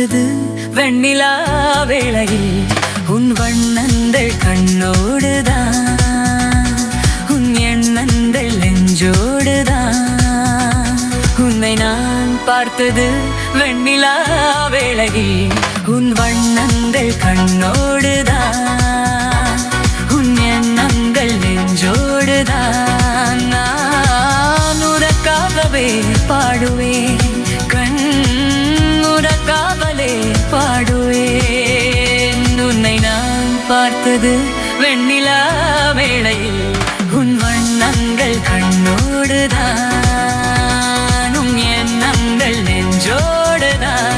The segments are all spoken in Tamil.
பார்த்தது வெண்ணிலா வேளையில் உன் வண்ணங்கள் கண்ணோடுதான், உன் எண்ணங்கள் நெஞ்சோடுதான். உன்னை நான் பார்த்தது வெண்ணிலா வேளையில் உன் வண்ணங்கள் கண்ணோடுதான், உன் எண்ணங்கள் நெஞ்சோடுதான். நான் உனக்காகவே பாடுவேன், உனக்காகவே பாடுவேன். உன்னை நான் பார்த்தது வெண்ணிலா வேளையில் உன் வண்ணங்கள் கண்ணோடுதான், உன் எண்ணங்கள் நெஞ்சோடுதான்.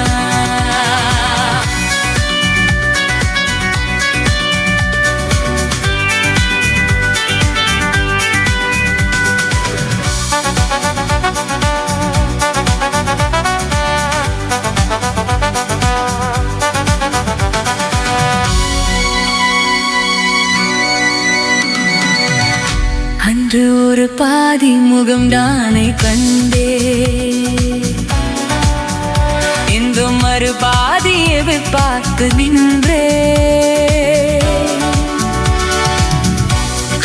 அன்று ஒரு பாதி முகம் தானே கண்டே, இன்றும் மறு பாதியை பார்த்து நின்றே.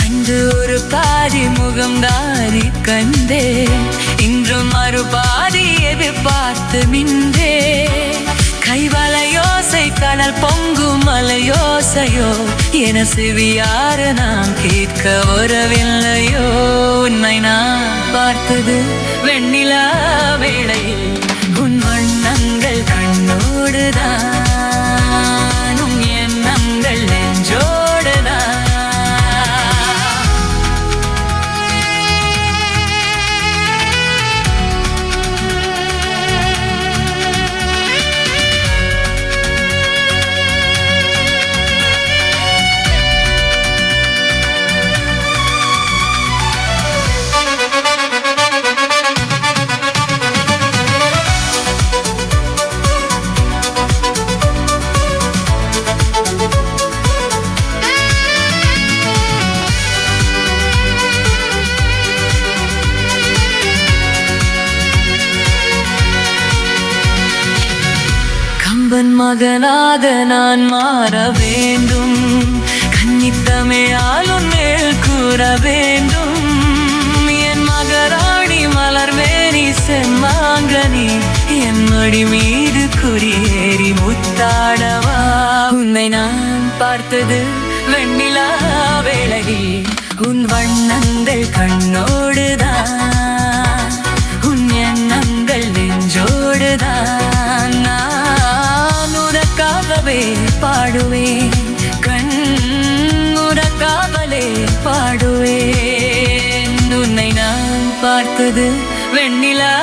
அன்று ஒரு பாதி முகம் தானே கண்டே, இன்றும் மறு பாதியை பார்த்து நின்றே. கைவளையோசை கடல் பொங்கும் மலையோசையோ என செவியார நாம் கேட்க வரவில்லையோ. உன்னை நான் பார்த்தது வெண்ணிலா வேளையில் உன் வண்ணங்கள் கண்ணோடுதான், உன் எண்ணங்கள் நெஞ்சோடுதான். கம்பன் மகனாக நான் மாற வேண்டும், கன்னித்தமிழால் உன்மேல் கூற வேண்டும். என் மகராணி மலர்வேணி செம்மாங்கனி என் மடி மீது குறியேறி முத்தாடவா. உன்னை நான் பார்த்தது வெண்ணிலா வேளையில் உன் வண்ணங்கள் கண்ணோடுதான், உன் எண்ணங்கள் நெஞ்சோடுதான். நான் உனக்காகவே பாடுவேன், உனக்காகவே பாடுவேன். உன்னை நான் பார்த்தது வெண்ணிலா